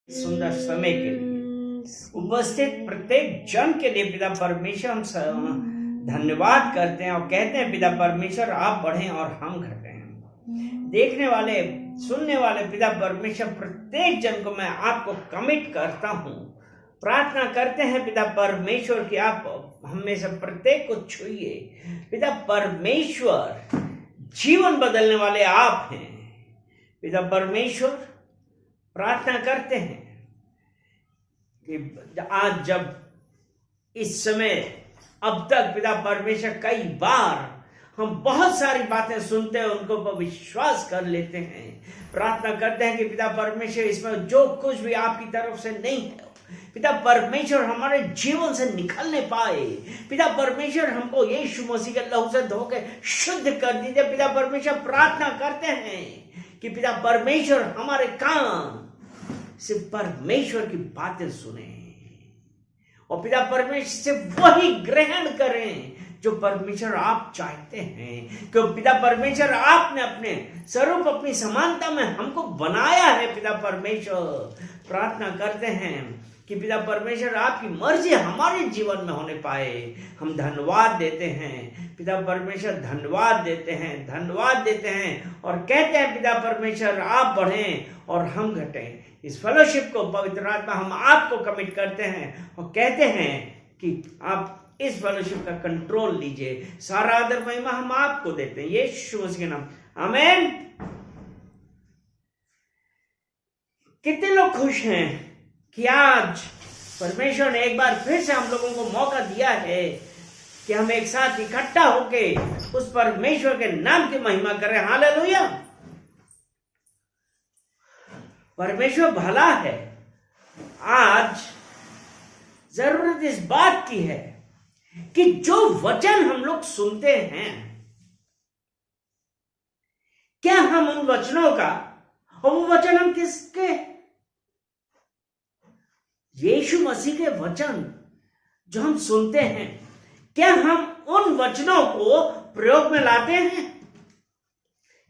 सुंदर समय के लिए उपस्थित प्रत्येक जन के लिए पिता परमेश्वर हम धन्यवाद करते हैं और कहते हैं पिता परमेश्वर आप बढ़ें और हम घटें। देखने वाले सुनने वाले पिता परमेश्वर प्रत्येक जन को मैं आपको कमिट करता हूं। प्रार्थना करते हैं पिता परमेश्वर कि आप हमें से प्रत्येक को छुइए। पिता परमेश्वर जीवन बदलने वाले आप हैं। पिता परमेश्वर प्रार्थना करते हैं कि आज जब इस समय अब तक पिता परमेश्वर कई बार हम बहुत सारी बातें सुनते हैं, उनको पर विश्वास कर लेते हैं। प्रार्थना करते हैं कि पिता परमेश्वर इसमें जो कुछ भी आपकी तरफ से नहीं है पिता परमेश्वर हमारे जीवन से निकलने पाए। पिता परमेश्वर हमको यीशु मसीह के लहू से धो के शुद्ध कर दीजिए। पिता परमेश्वर प्रार्थना करते हैं कि पिता परमेश्वर हमारे कान सिर्फ परमेश्वर की बातें सुने और पिता परमेश्वर से वही ग्रहण करें जो परमेश्वर आप चाहते हैं। क्योंकि पिता परमेश्वर आपने अपने स्वरूप अपनी समानता में हमको बनाया है। पिता परमेश्वर प्रार्थना करते हैं कि पिता परमेश्वर आपकी मर्जी हमारे जीवन में होने पाए। हम धन्यवाद देते हैं पिता परमेश्वर, धन्यवाद देते हैं, धन्यवाद देते हैं और कहते हैं पिता परमेश्वर आप बढ़ें और हम घटें। इस फेलोशिप को पवित्र आत्मा हम आपको कमिट करते हैं और कहते हैं कि आप इस फेलोशिप का कंट्रोल लीजिए। सारा आदर महिमा हम आपको देते हैं यीशु मसीह के नाम, आमीन। कितने लोग खुश हैं कि आज परमेश्वर ने एक बार फिर से हम लोगों को मौका दिया है कि हम एक साथ इकट्ठा होके उस परमेश्वर के नाम की महिमा करें। हालेलुया। परमेश्वर भला है। आज जरूरत इस बात की है कि जो वचन हम लोग सुनते हैं, क्या हम उन वचनों का, और वो वचन हम किसके, यीशु मसीह के वचन जो हम सुनते हैं, क्या हम उन वचनों को प्रयोग में लाते हैं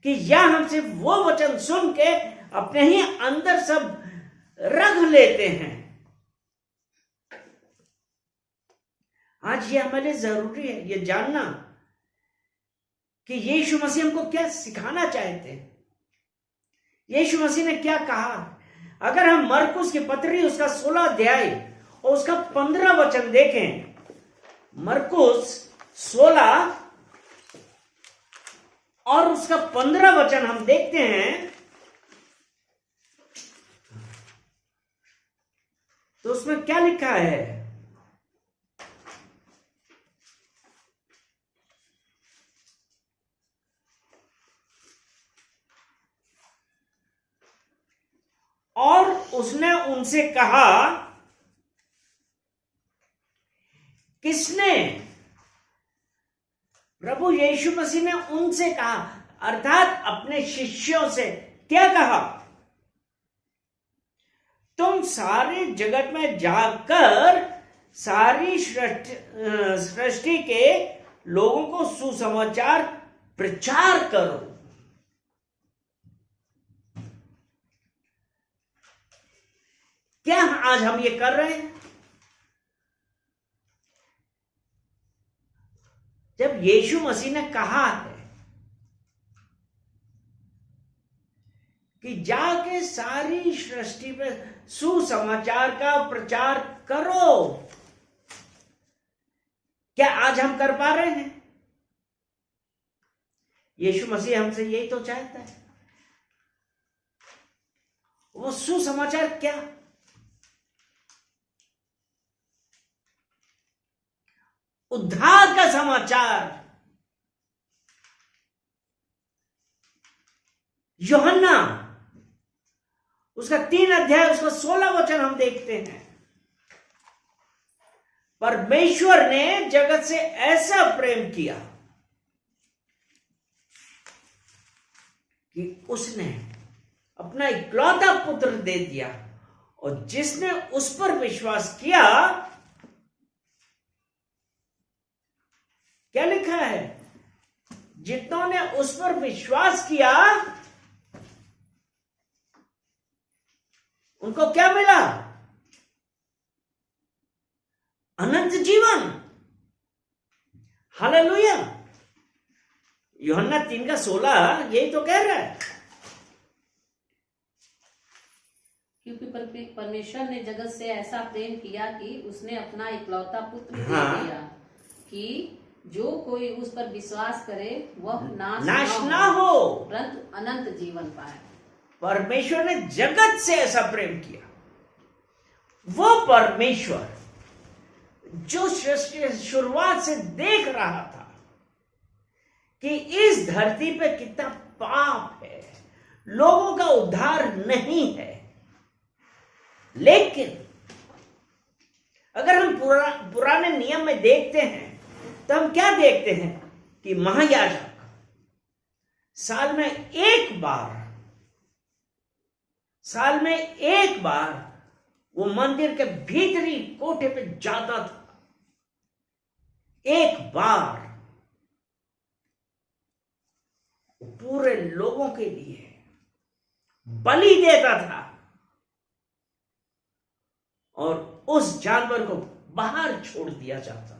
कि या हम सिर्फ वो वचन सुन के अपने ही अंदर सब रख लेते हैं। आज ये हमारे लिए जरूरी है ये जानना कि यीशु मसीह हमको क्या सिखाना चाहते हैं, यीशु मसीह ने क्या कहा। अगर हम मरकुस की पत्री उसका 16 अध्याय और उसका 15 वचन देखें, मरकुस 16 और उसका 15 वचन हम देखते हैं तो उसमें क्या लिखा है। और उसने उनसे कहा, किसने, प्रभु यीशु मसीह ने उनसे कहा, अर्थात अपने शिष्यों से क्या कहा, तुम सारे जगत में जाकर सारी सृष्टि के लोगों को सुसमाचार प्रचार करो। क्या आज हम ये कर रहे हैं? जब यीशु मसीह ने कहा है कि जाके सारी सृष्टि पे सुसमाचार का प्रचार करो, क्या आज हम कर पा रहे हैं? यीशु मसीह हमसे यही तो चाहता है। वो सुसमाचार क्या? उद्धार का समाचार। यूहन्ना उसका 3 अध्याय उसका 16 वचन हम देखते हैं। परमेश्वर ने जगत से ऐसा प्रेम किया कि उसने अपना इकलौता पुत्र दे दिया और जिसने उस पर विश्वास किया, क्या लिखा है, जितनों ने उस पर विश्वास किया उनको क्या मिला? अनंत जीवन। हालेलुया। यूहन्ना 3:16 यही तो कह रहा है। क्योंकि परमेश्वर ने जगत से ऐसा प्रेम किया कि उसने अपना इकलौता पुत्र दे दिया कि जो कोई उस पर विश्वास करे वह नाश ना हो परंतु अनंत जीवन पाए। परमेश्वर ने जगत से ऐसा प्रेम किया। वो परमेश्वर जो सृष्टि शुरुआत से देख रहा था कि इस धरती पे कितना पाप है, लोगों का उद्धार नहीं है, लेकिन अगर हम पुराने नियम में देखते हैं तो हम क्या देखते हैं कि महायाजक साल में एक बार वो मंदिर के भीतरी कोठे पे जाता था, एक बार पूरे लोगों के लिए बलि देता था और उस जानवर को बाहर छोड़ दिया जाता था।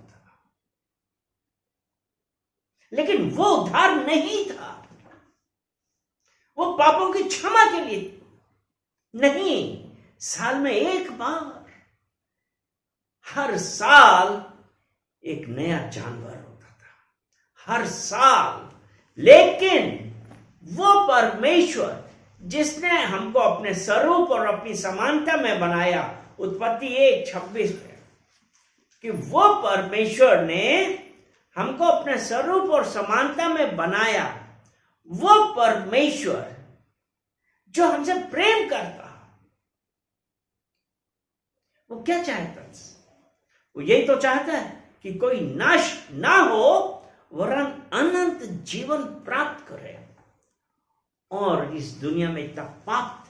लेकिन वो उद्धार नहीं था, वो पापों की क्षमा के लिए नहीं। साल में एक बार, हर साल एक नया जानवर होता था, हर साल। लेकिन वो परमेश्वर जिसने हमको अपने स्वरूप और अपनी समानता में बनाया, उत्पत्ति 1:26 में, कि वो परमेश्वर ने हमको अपने स्वरूप और समानता में बनाया, वो परमेश्वर जो हमसे प्रेम करता, वो क्या चाहता? वो यही तो चाहता है कि कोई नाश ना हो वरन अनंत जीवन प्राप्त करे। और इस दुनिया में इतना पाप था,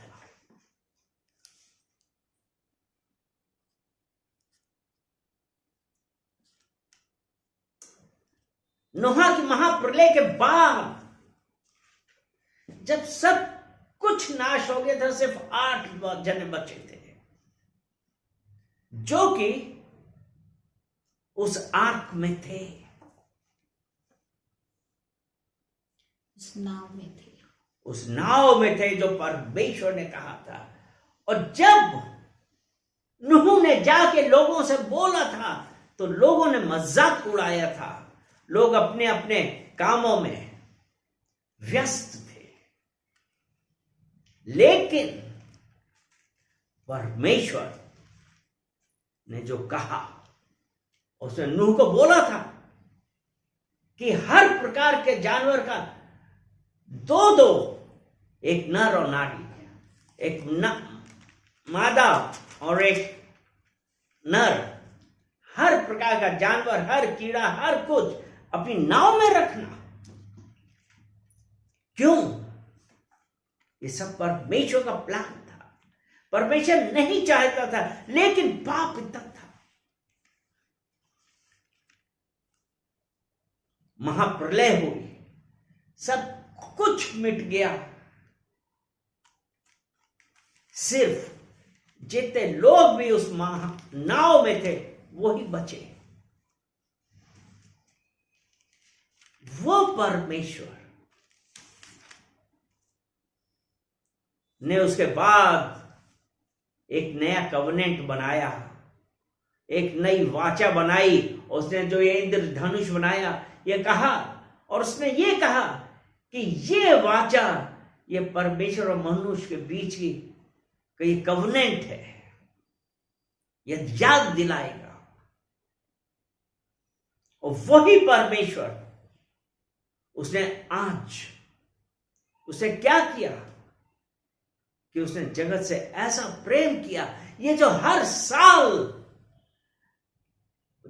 नोहा की महाप्रलय के बाद जब सब कुछ नाश हो गया था, सिर्फ 8 जने बचे थे जो कि उस आर्क में थे, उस नाव में थे जो परमेश्वर ने कहा था। और जब नूह ने जाके लोगों से बोला था तो लोगों ने मजाक उड़ाया था, लोग अपने अपने कामों में व्यस्त थे। लेकिन परमेश्वर ने जो कहा, उसने नूह को बोला था कि हर प्रकार के जानवर का 2-2, एक नर और नारी, एक मादा और एक नर, हर प्रकार का जानवर, हर कीड़ा, हर कुछ अपनी नाव में रखना। क्यों? ये सब परमेश्वर का प्लान था। परमेश्वर नहीं चाहता था, लेकिन पाप इतना था। महाप्रलय हुई, सब कुछ मिट गया, सिर्फ जितने लोग भी उस नाव में थे वही बचे। वो परमेश्वर ने उसके बाद एक नया कवनेंट बनाया, एक नई वाचा बनाई। उसने जो ये इंद्रधनुष बनाया, ये कहा, और उसने ये कहा कि ये वाचा, ये परमेश्वर और मनुष्य के बीच की ये कवनेंट है, ये याद दिलाएगा। और वही परमेश्वर उसने आज, उसने क्या किया कि उसने जगत से ऐसा प्रेम किया। ये जो हर साल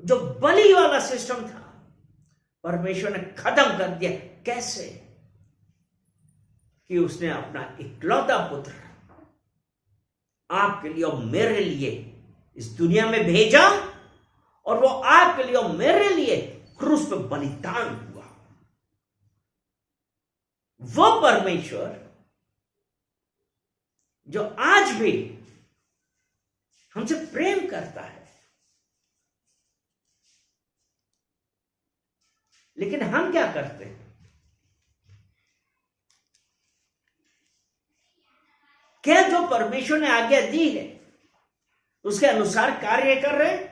जो बलि वाला सिस्टम था, परमेश्वर ने खत्म कर दिया। कैसे? कि उसने अपना इकलौता पुत्र आपके लिए और मेरे लिए इस दुनिया में भेजा, और वो आपके लिए और मेरे लिए क्रूस पे बलिदान हुआ। वो परमेश्वर जो आज भी हमसे प्रेम करता है, लेकिन हम क्या करते हैं? क्या जो परमेश्वर ने आज्ञा दी है उसके अनुसार कार्य कर रहे हैं?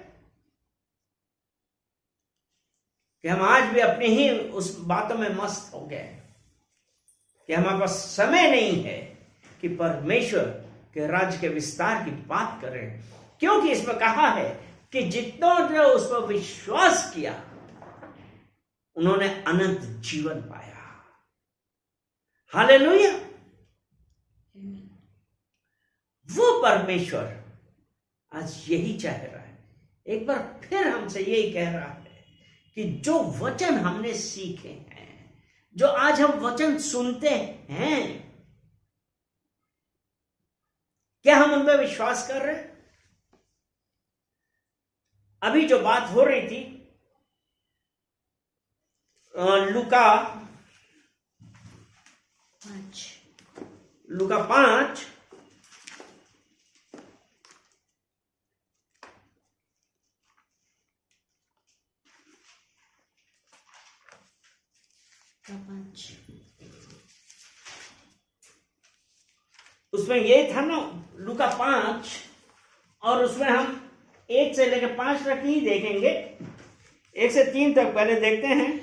कि हम आज भी अपने ही उस बातों में मस्त हो गए कि हमारे पास समय नहीं है कि परमेश्वर के राज्य के विस्तार की बात करें, क्योंकि इसमें कहा है कि जितनों ने उस पर विश्वास किया उन्होंने अनंत जीवन पाया। हालेलुया। वो परमेश्वर आज यही चाह रहा है, एक बार फिर हमसे यही कह रहा है कि जो वचन हमने सीखे हैं, जो आज हम वचन सुनते हैं, क्या हम उनमें विश्वास कर रहे हैं? अभी जो बात हो रही थी लूका 5 उसमें ये था ना, लूका 5, और उसमें हम 1 से लेकर 5 तक ही देखेंगे, 1 से 3 तक पहले देखते हैं।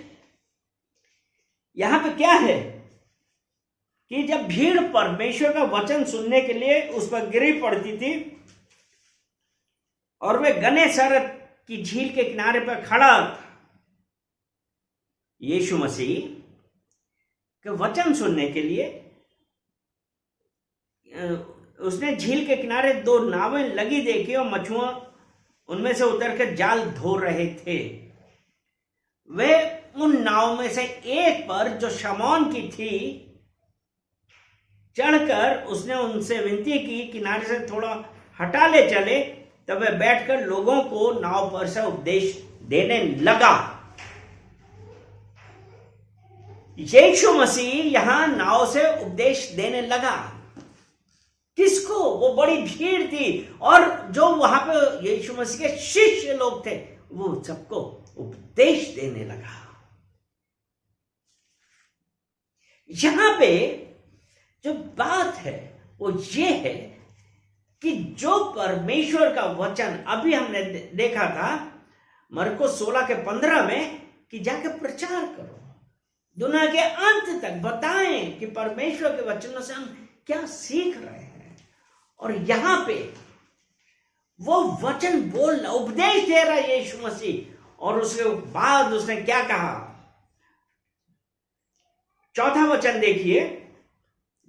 यहां पे क्या है कि जब भीड़ परमेश्वर का वचन सुनने के लिए उस पर गिरी पड़ती थी और वे गन्नेसरत की झील के किनारे पर खड़ा यीशु मसीह के वचन सुनने के लिए, उसने झील के किनारे 2 नावें लगी देखी और मछुआ उनमें से उतरकर जाल धो रहे थे। वे उन नाव में से एक पर जो शमौन की थी चढ़कर उसने उनसे विनती की किनारे से थोड़ा हटा ले चले। तब वे बैठकर लोगों को नाव पर से उपदेश देने लगा। यीशु मसीह यहां नाव से उपदेश देने लगा। किसको? वो बड़ी भीड़ थी और जो वहां पे यीशु मसीह के शिष्य लोग थे, वो सबको उपदेश देने लगा। यहां पे जो बात है वो ये है कि जो परमेश्वर का वचन अभी हमने देखा था मरकुस 16 के 15 में कि जाकर प्रचार करो, दुनिया के अंत तक बताएं कि परमेश्वर के वचनों से हम क्या सीख रहे हैं। और यहां पे वो वचन बोलना, उपदेश दे रहा है यीशु मसीह। और उसके बाद उसने क्या कहा? 4था वचन देखिए।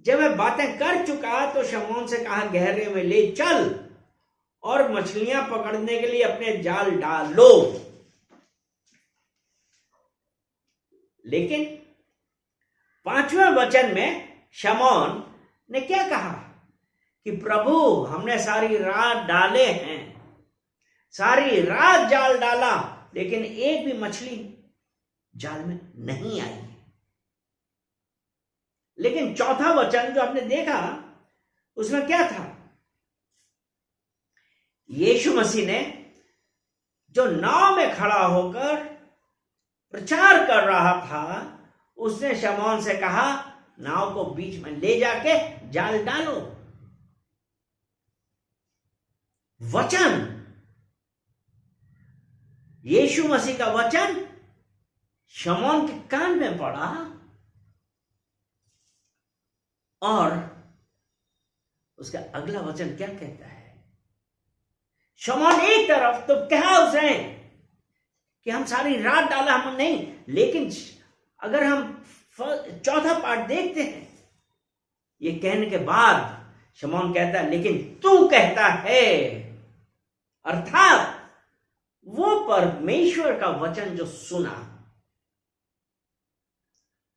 जब वह बातें कर चुका तो शमौन से कहा, गहरे में ले चल और मछलियां पकड़ने के लिए अपने जाल डालो। लेकिन 5वें वचन में शमौन ने क्या कहा कि प्रभु हमने सारी रात डाले हैं, सारी रात जाल डाला, लेकिन एक भी मछली जाल में नहीं आई। लेकिन 4था वचन जो आपने देखा उसमें क्या था? यीशु मसीह ने जो नाव में खड़ा होकर प्रचार कर रहा था, उसने शमौन से कहा, नाव को बीच में ले जाके जाल डालो। वचन, यीशु मसीह का वचन शमौन के कान में पड़ा और उसका अगला वचन क्या कहता है? शमौन एक तरफ तो कहा उसने कि हम सारी रात डाला, हम नहीं, लेकिन अगर हम 4था पार्ट देखते हैं, ये कहने के बाद शमौन कहता है, लेकिन तू कहता है, अर्थात वो परमेश्वर का वचन जो सुना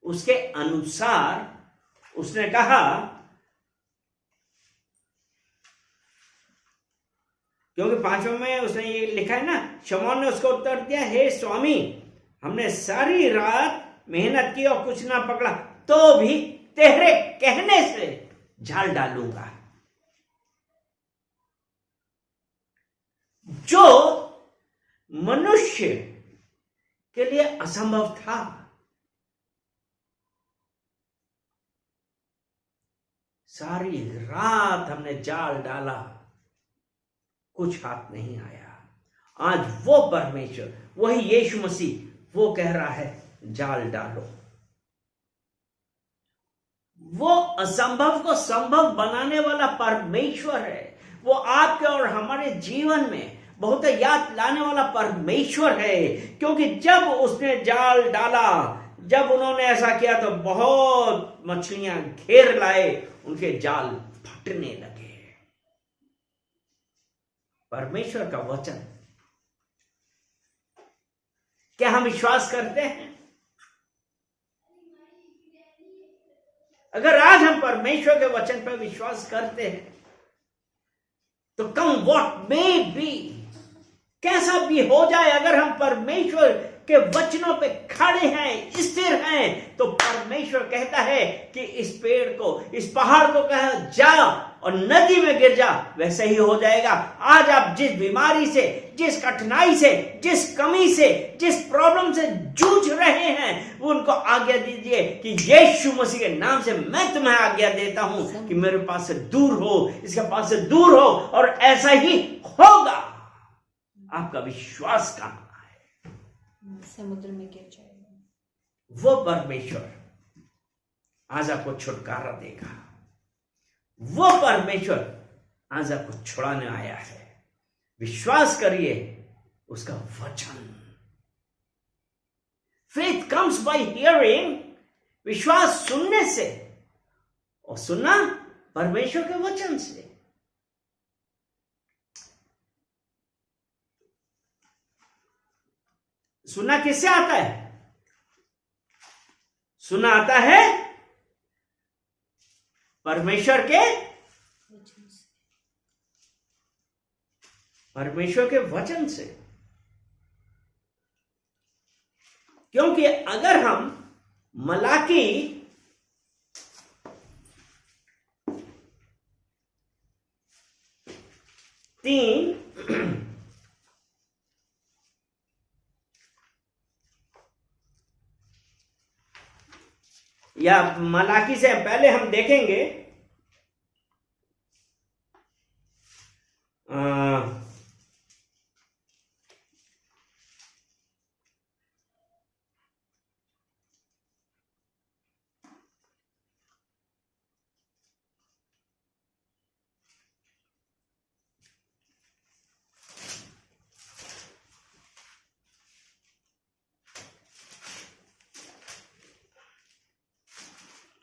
उसके अनुसार उसने कहा, क्योंकि 5वें में उसने ये लिखा है ना, शमौन ने उसको उत्तर दिया, हे स्वामी, हमने सारी रात मेहनत की और कुछ ना पकड़ा, तो भी तेरे कहने से जाल डालूंगा। मनुष्य के लिए असंभव था। सारी रात हमने जाल डाला, कुछ हाथ नहीं आया। आज वो परमेश्वर, वही यीशु मसीह, वो कह रहा है जाल डालो। वो असंभव को संभव बनाने वाला परमेश्वर है। वो आपके और हमारे जीवन में बहुत याद लाने वाला परमेश्वर है, क्योंकि जब उसने जाल डाला, जब उन्होंने ऐसा किया तो बहुत मछलियां घेर लाए, उनके जाल फटने लगे। परमेश्वर का वचन, क्या हम विश्वास करते हैं? अगर आज हम परमेश्वर के वचन पर विश्वास करते हैं तो कम व्हाट मे बी, कैसा भी हो जाए, अगर हम परमेश्वर के वचनों पे खड़े हैं, स्थिर हैं, तो परमेश्वर कहता है कि इस पेड़ को, इस पहाड़ को कहा जा और नदी में गिर जा, वैसे ही हो जाएगा। आज आप जिस बीमारी से, जिस कठिनाई से, जिस कमी से, जिस प्रॉब्लम से जूझ रहे हैं, वो उनको आज्ञा दीजिए कि यीशु मसीह के नाम से मैं तुम्हें आज्ञा देता हूं कि मेरे पास से दूर हो, इसके पास से दूर हो, और ऐसा ही होगा। आपका विश्वास कहां है? समुद्र में गिर जाएगा। वो परमेश्वर आज आपको छुटकारा देगा। वो परमेश्वर आज आपको छुड़ाने आया है। विश्वास करिए उसका वचन। फेथ कम्स बाय हियरिंग, विश्वास सुनने से, और सुनना परमेश्वर के वचन से। सुनना किससे आता है? सुनना आता है परमेश्वर के वचन से। क्योंकि अगर हम मलाकी 3 या मलाकी से पहले हम देखेंगे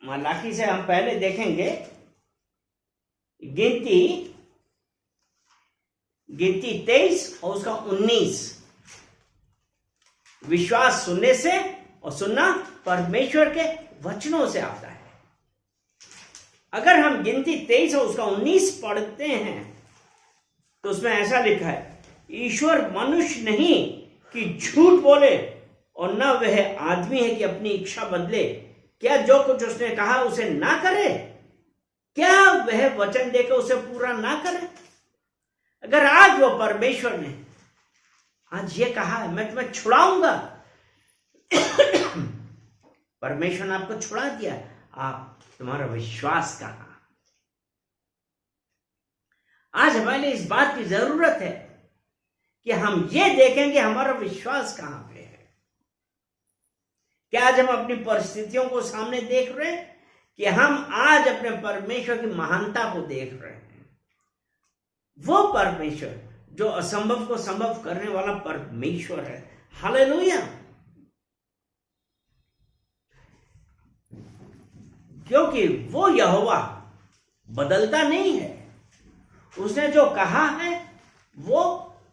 मलाकी से हम पहले देखेंगे गिनती 23 और उसका 19। विश्वास सुनने से, और सुनना परमेश्वर के वचनों से आता है। अगर हम गिनती 23 और उसका 19 पढ़ते हैं तो उसमें ऐसा लिखा है, ईश्वर मनुष्य नहीं कि झूठ बोले, और न वह आदमी है कि अपनी इच्छा बदले। क्या जो कुछ उसने कहा उसे ना करे? क्या वह वचन देकर उसे पूरा ना करे? अगर आज वो परमेश्वर ने आज ये कहा है मैं तुम्हें छुड़ाऊंगा, परमेश्वर ने आपको छुड़ा दिया, आप, तुम्हारा विश्वास कहां? आज हमारे लिए इस बात की जरूरत है कि हम ये देखेंगे हमारा विश्वास कहां पे है। क्या आज हम अपनी परिस्थितियों को सामने देख रहे हैं कि हम आज अपने परमेश्वर की महानता को देख रहे हैं? वो परमेश्वर जो असंभव को संभव करने वाला परमेश्वर है। हालेलुया। क्योंकि वो यहोवा बदलता नहीं है, उसने जो कहा है वो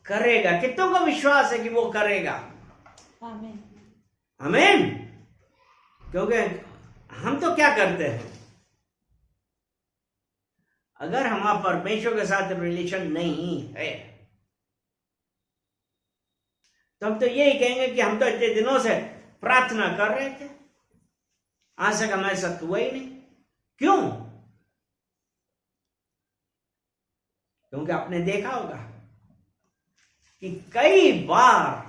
करेगा। कितनों का विश्वास है कि वो करेगा? आमीन, आमीन। क्योंकि हम तो क्या करते हैं, अगर हमारा परमेश्वर के साथ रिलेशन नहीं है तो हम तो यही कहेंगे कि हम तो इतने दिनों से प्रार्थना कर रहे थे, आज तक हमारे साथ हुआ ही नहीं। क्यों? क्योंकि आपने देखा होगा कि कई बार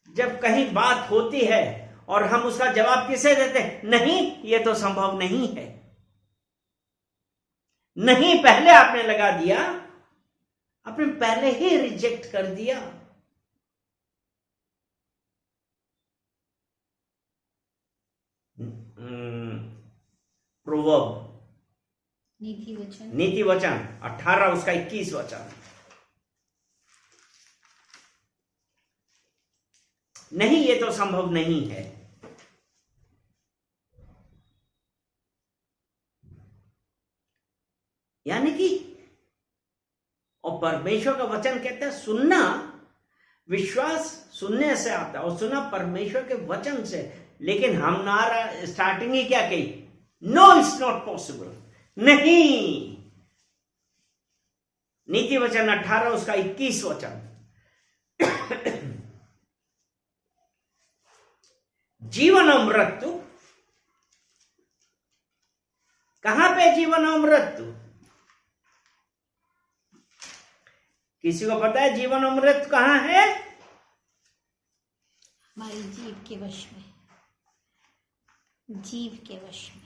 जब कहीं बात होती है और हम उसका जवाब किसे देते हैं? नहीं, ये तो संभव नहीं है। नहीं पहले आपने लगा दिया, आपने पहले ही रिजेक्ट कर दिया। प्रोवर्ब, नीति वचन 18 उसका 21 वचन। नहीं, ये तो संभव नहीं है। यानी कि और परमेश्वर का वचन कहता है सुनना, विश्वास सुनने से आता है और सुना परमेश्वर के वचन से। लेकिन हमारा स्टार्टिंग ही क्या कही? नो, इट्स नॉट पॉसिबल, नहीं। नीति वचन 18 उसका 21 वचन। जीवन और मृत्यु, कहां पे जीवन और मृत्यु? किसी को पता है जीवन और मृत्यु कहां है? हमारी जीव के वश में, जीव के वश में।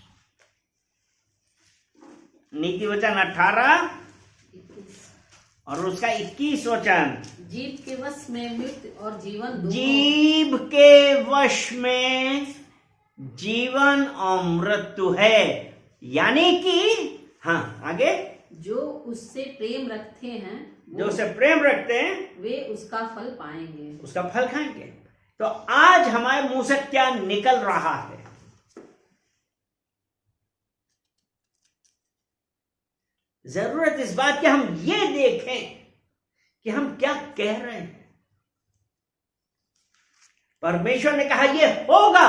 नीति वचन 18 और उसका 21 वचन। जीव के वश में मृत्यु और जीवन दोनों। जीव के वश में जीवन और मृत्यु है। यानी कि हाँ, आगे, जो उससे प्रेम रखते हैं, जो उससे प्रेम रखते हैं वे उसका फल पाएंगे, उसका फल खाएंगे। तो आज हमारे मुंह से क्या निकल रहा है? जरूरत इस बात की हम ये देखें कि हम क्या कह रहे हैं। परमेश्वर ने कहा ये होगा,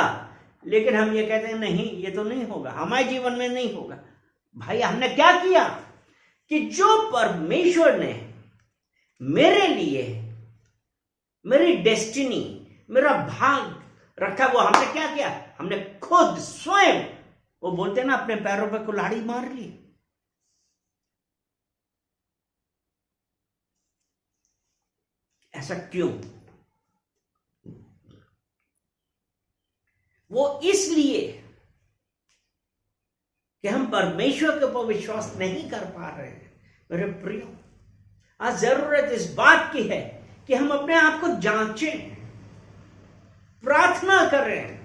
लेकिन हम ये कहते हैं नहीं, ये तो नहीं होगा, हमारे जीवन में नहीं होगा। भाई, हमने क्या किया कि जो परमेश्वर ने मेरे लिए, मेरी डेस्टिनी, मेरा भाग रखा, वो हमने क्या किया? हमने खुद स्वयं, वो बोलते हैं ना, अपने पैरों पे कुल्हाड़ी मार ली। ऐसा क्यों? वो इसलिए कि हम परमेश्वर के ऊपर विश्वास नहीं कर पा रहे हैं। मेरे प्रियो, आज जरूरत इस बात की है कि हम अपने आप को जांचें, प्रार्थना करें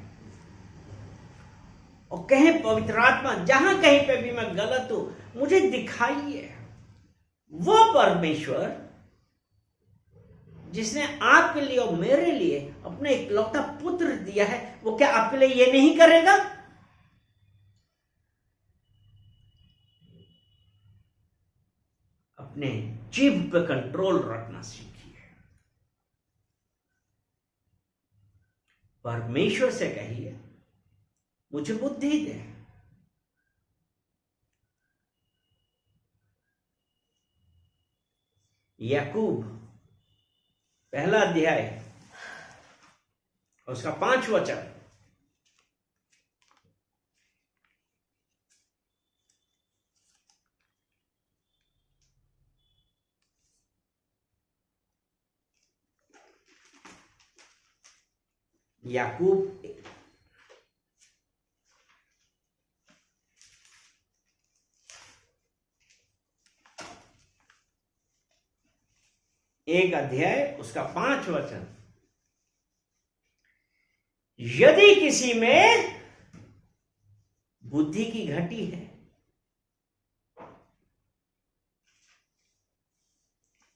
और कहें पवित्र आत्मा, जहां कहीं पे भी मैं गलत हूं, मुझे दिखाइए। वो परमेश्वर जिसने आपके लिए और मेरे लिए अपने इकलौता पुत्र दिया है, वो क्या आपके लिए ये नहीं करेगा? अपने जीभ पे कंट्रोल रखना सीखिए। परमेश्वर से कहिए मुझे बुद्धि दे। याकूब पहला अध्याय उसका 5 वचन। याकूब एक अध्याय उसका 5 वचन। यदि किसी में बुद्धि की घटी है,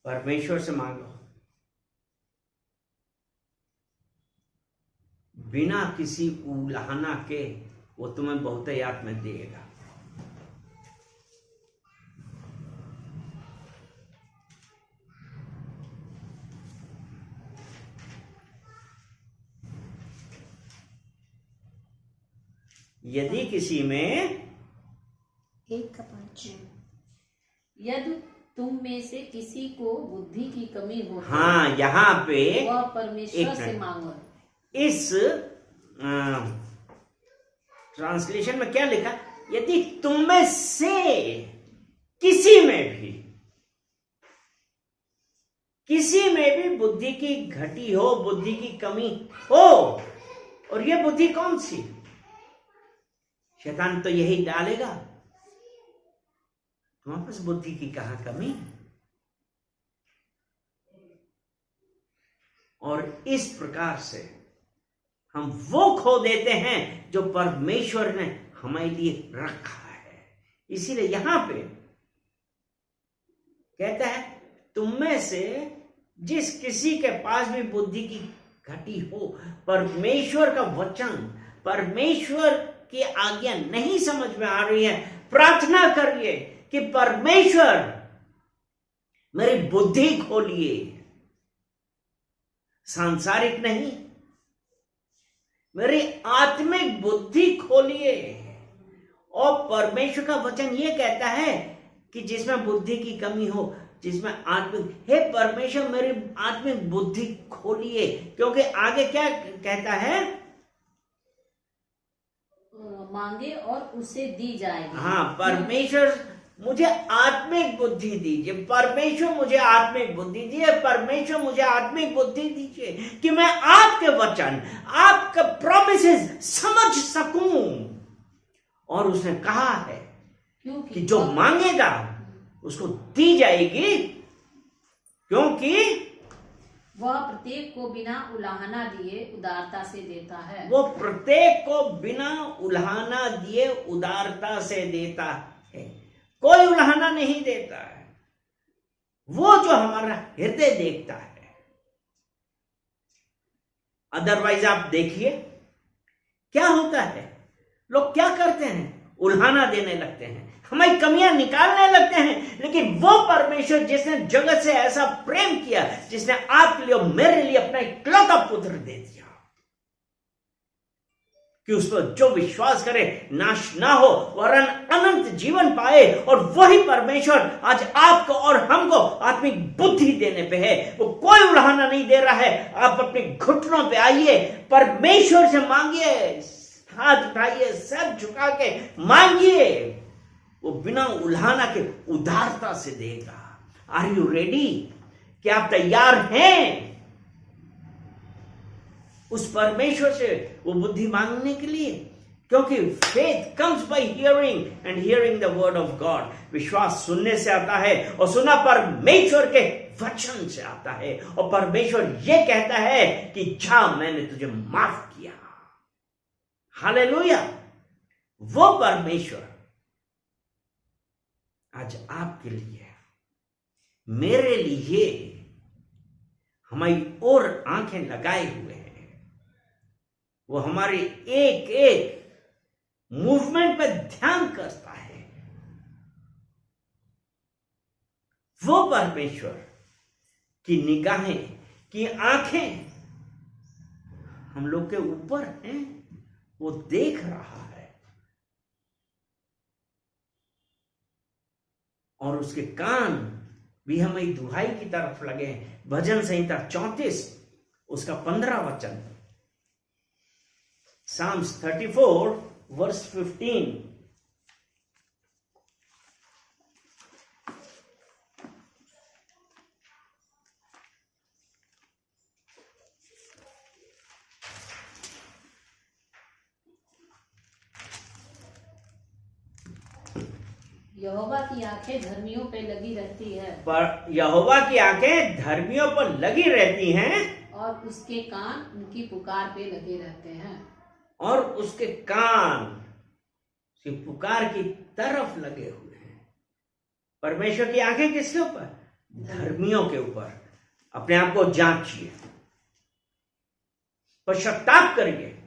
परमेश्वर से मांगो, बिना किसी उलाहना के वो तुम्हें बहुतायत में देगा। यदि किसी में 1:5, यदि तुम में से किसी को बुद्धि की कमी हो, हाँ, यहाँ पे वह परमेश्वर से मांगो। इस ट्रांसलेशन में क्या लिखा? यदि तुम में से किसी में भी, किसी में भी बुद्धि की घटी हो, बुद्धि की कमी हो, और ये बुद्धि कौन सी? शैतान तो यही डालेगा, तुम्हारे पास बुद्धि की कहां कमी? और इस प्रकार से हम वो खो देते हैं जो परमेश्वर ने हमारे लिए रखा है। इसीलिए यहां पे कहता है, तुम में से जिस किसी के पास भी बुद्धि की घटी हो, परमेश्वर का वचन, परमेश्वर की आज्ञा नहीं समझ में आ रही है, प्रार्थना करिए कि परमेश्वर मेरी बुद्धि खोलिए, सांसारिक नहीं, मेरी आत्मिक बुद्धि खोलिए। और परमेश्वर का वचन यह कहता है कि जिसमें बुद्धि की कमी हो, जिसमें आत्मिक, हे परमेश्वर मेरी आत्मिक बुद्धि खोलिए। क्योंकि आगे क्या कहता है? मांगे और उसे दी जाएगी। हाँ, परमेश्वर मुझे आत्मिक बुद्धि दीजिए, परमेश्वर मुझे आत्मिक बुद्धि दीजिए, परमेश्वर मुझे आत्मिक बुद्धि दीजिए कि मैं आपके वचन, आपके प्रॉमिसेस समझ सकूं। और उसने कहा है कि जो मांगेगा उसको दी जाएगी, क्योंकि वह प्रत्येक को बिना उलाहना दिए उदारता से देता है। वो प्रत्येक को बिना उलाहना दिए उदारता से देता है। कोई उलाहना नहीं देता है, वो जो हमारा हृदय देखता है। अदरवाइज आप देखिए क्या होता है, लोग क्या करते हैं? उल्हाना देने लगते हैं, हमारी कमियां निकालने लगते हैं। लेकिन वो परमेश्वर जिसने जगत से ऐसा प्रेम किया, जिसने आपके लिए और मेरे लिए अपना इकलौता पुत्र दे दिया कि उस पर जो विश्वास करे नाश ना हो वरन अनंत जीवन पाए, और वही परमेश्वर आज आपको और हमको आत्मिक बुद्धि देने पे है। वो कोई उल्हाना नहीं दे रहा है। आप अपने घुटनों पे आइए, परमेश्वर से मांगिए, हाथ उठाइए, सर झुका के मांगिए, वो बिना उल्हाना के उदारता से देगा। Are you ready? क्या आप तैयार हैं उस परमेश्वर से वो बुद्धि मांगने के लिए? क्योंकि faith comes by hearing and hearing the word of God. विश्वास सुनने से आता है और सुना परमेश्वर के वचन से आता है। और परमेश्वर ये कहता है कि जा, मैंने तुझे माफ किया। हालेलुया। वो परमेश्वर आज आपके लिए, मेरे लिए हमारी और आंखें लगाए हुए हैं। वो हमारे एक एक मूवमेंट पे ध्यान करता है। वो परमेश्वर की निगाहें, की आंखें हम लोग के ऊपर हैं, वो देख रहा है। और उसके कान भी हमारी दुहाई की तरफ लगे हैं। भजन संहिता 34 उसका 15 वचन, Psalms 34 verse 15। यहोवा की आंखें धर्मियों पे लगी रहती है, पर यहोवा की आंखें धर्मियों पर लगी रहती हैं, और उसके कान उनकी पुकार पे लगे रहते हैं। और उसके कान उसकी पुकार की तरफ लगे हुए हैं। परमेश्वर की आंखें किसके ऊपर? धर्मियों के ऊपर। अपने आप को जांचिए, पश्चाताप करिए,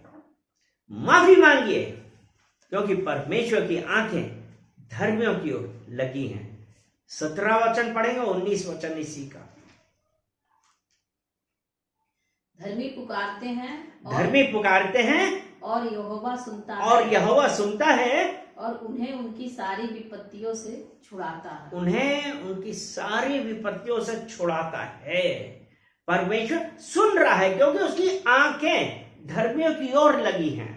माफी मांगिए, क्योंकि परमेश्वर की आंखें धर्मियों की ओर लगी हैं। 17 वचन पढ़ेंगे, 19 वचन इसी का। धर्मी पुकारते हैं, धर्मी पुकारते हैं और यहोवा सुनता है, और यहोवा सुनता है, और उन्हें उनकी सारी विपत्तियों से छुड़ाता है। उन्हें उनकी सारी विपत्तियों से छुड़ाता है। परमेश्वर सुन रहा है, क्योंकि उसकी आंखें धर्मियों की ओर लगी हैं,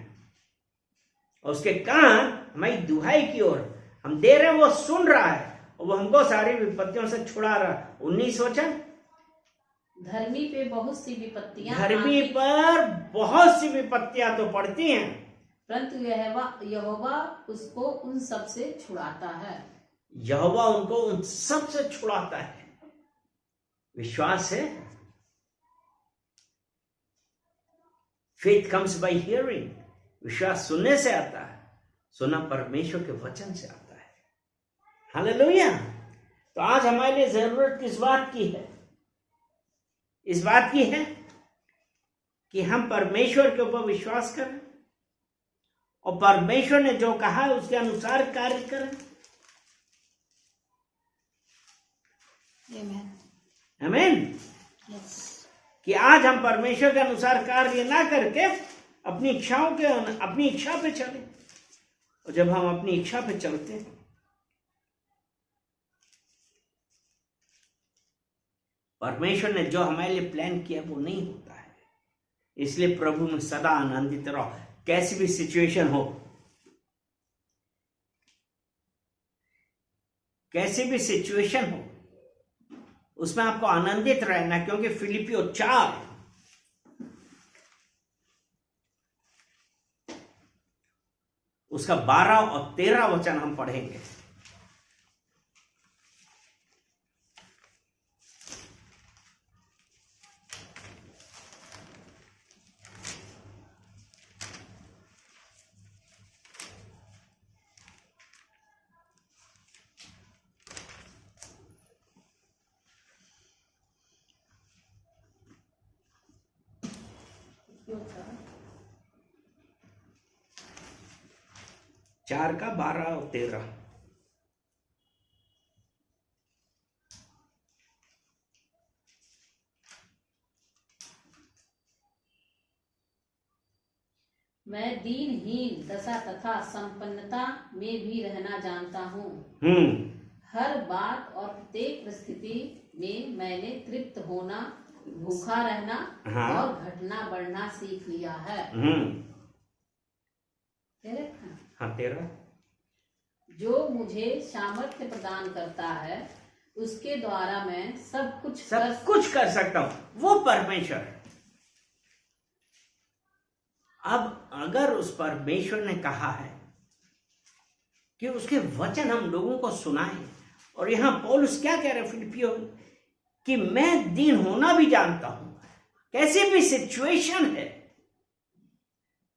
और उसके कान हमारी दुहाई की ओर हम दे रहे हैं। वो सुन रहा है और वो हमको सारी विपत्तियों से छुड़ा रहा है। 19 वचन, धर्मी पे बहुत सी विपत्तियां धर्मी आती, पर बहुत सी विपत्तियां तो पड़ती हैं, परंतु यहोवा उसको उन सब से छुड़ाता है। यहोवा उनको उन सब से छुड़ाता है। विश्वास है। Faith comes by hearing. विश्वास सुनने से आता है, सुना परमेश्वर के वचन से आता है। हालेलुया। तो आज हमारे लिए जरूरत किस बात की है? इस बात की है कि हम परमेश्वर के ऊपर विश्वास करें और परमेश्वर ने जो कहा है उसके अनुसार कार्य करें। आमीन। यस। कि आज हम परमेश्वर के अनुसार कार्य ना करके अपनी इच्छा पे चले। और जब हम अपनी इच्छा पे चलते हैं, परमेश्वर ने जो हमारे लिए प्लान किया वो नहीं होता है। इसलिए प्रभु में सदा आनंदित रहो, कैसी भी सिचुएशन हो, कैसी भी सिचुएशन हो, उसमें आपको आनंदित रहना। क्योंकि फिलिपियो 4 उसका 12 और 13 वचन हम पढ़ेंगे। चार का 12 और 13। मैं दीनहीन दशा तथा संपन्नता में भी रहना जानता हूँ। हर बात और प्रत्येक परिस्थिति में मैंने तृप्त होना, भूखा रहना और घटना बढ़ना सीख लिया है। 13 जो मुझे सामर्थ्य प्रदान करता है, उसके द्वारा मैं सब कुछ कर सकता हूं। वो परमेश्वर है। अब अगर उस परमेश्वर ने कहा है कि उसके वचन हम लोगों को सुनाएं, और यहां पौलुस क्या कह रहे फिलिपियो कि मैं दीन होना भी जानता हूं। कैसी भी सिचुएशन है,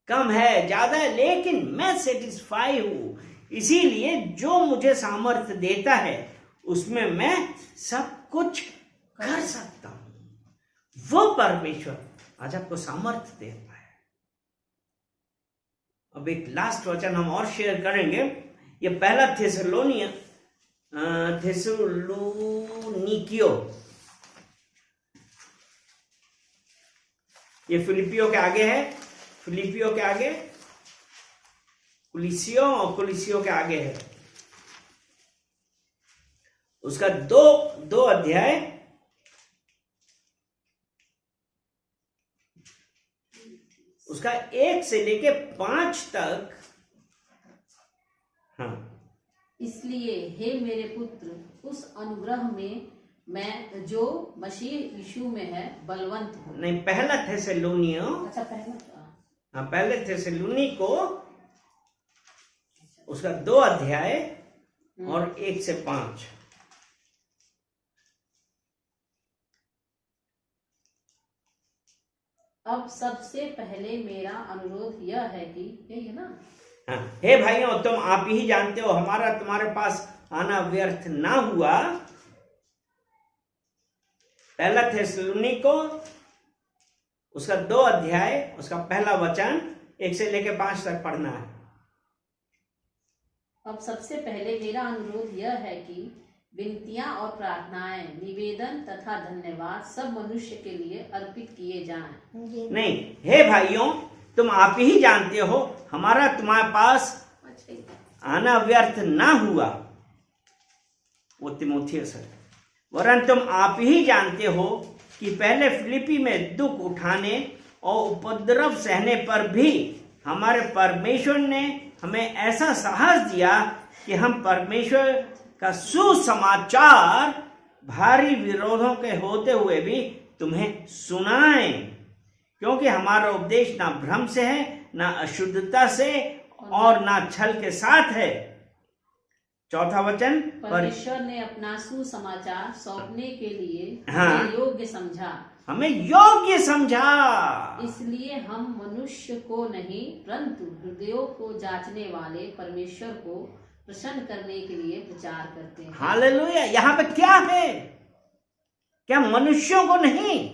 कम है ज्यादा है, लेकिन मैं सेटिस्फाई हूं। इसीलिए जो मुझे सामर्थ्य देता है उसमें मैं सब कुछ कर सकता हूं। वो परमेश्वर आज आपको सामर्थ्य देता है। अब एक लास्ट वचन हम और शेयर करेंगे। ये पहला थिस्सलुनीकियों, ये फिलिपियो के आगे है, फिलिपियो के आगे कुलिसियों, और कुलिसियों के आगे है। उसका दो अध्याय, उसका 1 से लेके 5 तक। हाँ, इसलिए हे मेरे पुत्र, उस अनुग्रह में मैं जो मसीह यीशु में है बलवंत हूँ। नहीं, पहला थिस्सलुनीकियों, अच्छा पहला, हाँ पहले थिस्सलुनीकियों को उसका 2 अध्याय और 1 से 5। अब सबसे पहले मेरा अनुरोध यह है कि, यही है ना? हाँ, हे भाइयों, तुम आप ही जानते हो हमारा तुम्हारे पास आना व्यर्थ ना हुआ। पहला थिस्सलुनीकियों उसका 2 अध्याय, उसका पहला वचन 1 से लेके 5 तक पढ़ना है। अब सबसे पहले मेरा अनुरोध यह है कि विनतियां और प्रार्थनाएं, निवेदन तथा धन्यवाद सब मनुष्य के लिए अर्पित किए जाएं। नहीं, हे भाइयों, तुम आप ही जानते हो हमारा तुम्हारे पास आना व्यर्थ ना हुआ। वो तीमुथियुस है। वरन तुम आप ही जानते हो कि पहले फिलिप्पी में दुख उठाने और उपद्रव सहने पर भी हमारे परमेश्वर ने हमें ऐसा साहस दिया कि हम परमेश्वर का सुसमाचार भारी विरोधों के होते हुए भी तुम्हें सुनाएं, क्योंकि हमारा उपदेश ना भ्रम से है, ना अशुद्धता से और ना छल के साथ है। चौथा वचन, परमेश्वर ने अपना सुसमाचार सौंपने के लिए हाँ। हमें योग्य समझा, हमें योग्य समझा। इसलिए हम मनुष्य को नहीं परंतु हृदयों को जांचने वाले परमेश्वर को प्रसन्न करने के लिए प्रचार करते हैं। हालेलुया। यहाँ पे क्या है? क्या मनुष्यों को नहीं,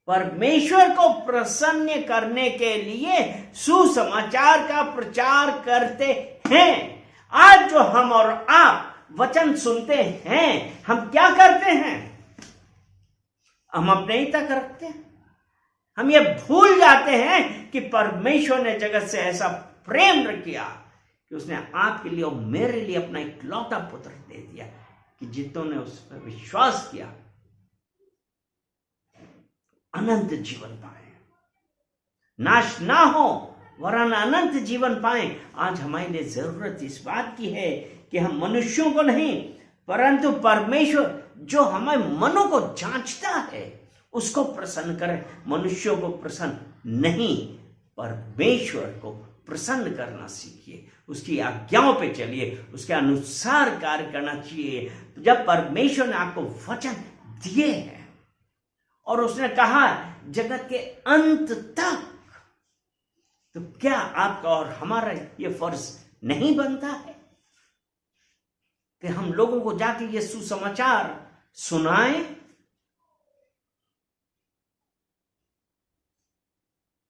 परमेश्वर को प्रसन्न करने के लिए सुसमाचार का प्रचार करते हैं। आज जो हम और आप वचन सुनते हैं, हम क्या करते हैं? हम अपने ही तक रखते हैं। हम ये भूल जाते हैं कि परमेश्वर ने जगत से ऐसा प्रेम किया कि उसने आपके लिए और मेरे लिए अपना इकलौता पुत्र दे दिया कि जितनों ने उस पर विश्वास किया अनंत जीवन पाए, नाश ना हो वरन अनंत जीवन पाए। आज हमारे लिए जरूरत इस बात की है कि हम मनुष्यों को नहीं परंतु परमेश्वर जो हमारे मनों को जांचता है उसको प्रसन्न करें। मनुष्यों को प्रसन्न नहीं, परमेश्वर को प्रसन्न करना सीखिए, उसकी आज्ञाओं पे चलिए, उसके अनुसार कार्य करना चाहिए। जब परमेश्वर ने आपको वचन दिए हैं और उसने कहा जगत के अंत तक, तो क्या आपका और हमारा ये फर्ज नहीं बनता है कि हम लोगों को जाके ये सुसमाचार सुनाएं?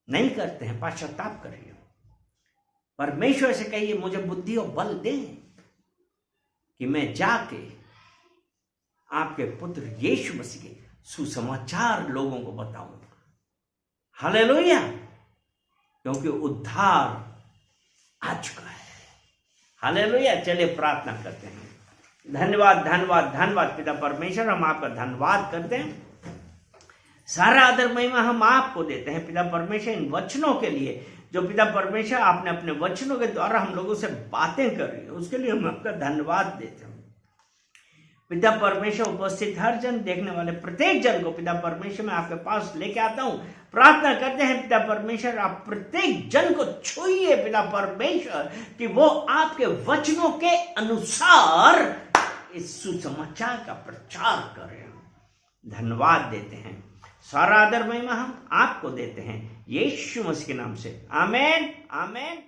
नहीं करते हैं, पश्चाताप करिए। परमेश्वर से कहिए मुझे बुद्धि और बल दे कि मैं जाके आपके पुत्र यीशु मसीह के सुसमाचार लोगों को बताऊं। हालेलुया। क्योंकि उद्धार आ चुका है। हालेलुया। चलिए प्रार्थना करते हैं। धन्यवाद धन्यवाद धन्यवाद पिता परमेश्वर, हम आपका धन्यवाद करते हैं। सारा आदर महिमा हम आपको देते हैं पिता परमेश्वर, इन वचनों के लिए जो पिता परमेश्वर आपने अपने वचनों के द्वारा हम लोगों से बातें कर रही है, उसके लिए हम आपका धन्यवाद देते हैं पिता परमेश्वर। उपस्थित हर जन, देखने वाले प्रत्येक जन को पिता परमेश्वर मैं आपके पास लेके आता हूं। प्रार्थना करते हैं पिता परमेश्वर, आप प्रत्येक जन को छूइए पिता परमेश्वर कि वो आपके वचनों के अनुसार इस सुसमाचार का प्रचार करें। धन्यवाद देते हैं, सारा आदर महिमा हम आपको देते हैं यीशु मसीह के नाम से। आमेन आमेन।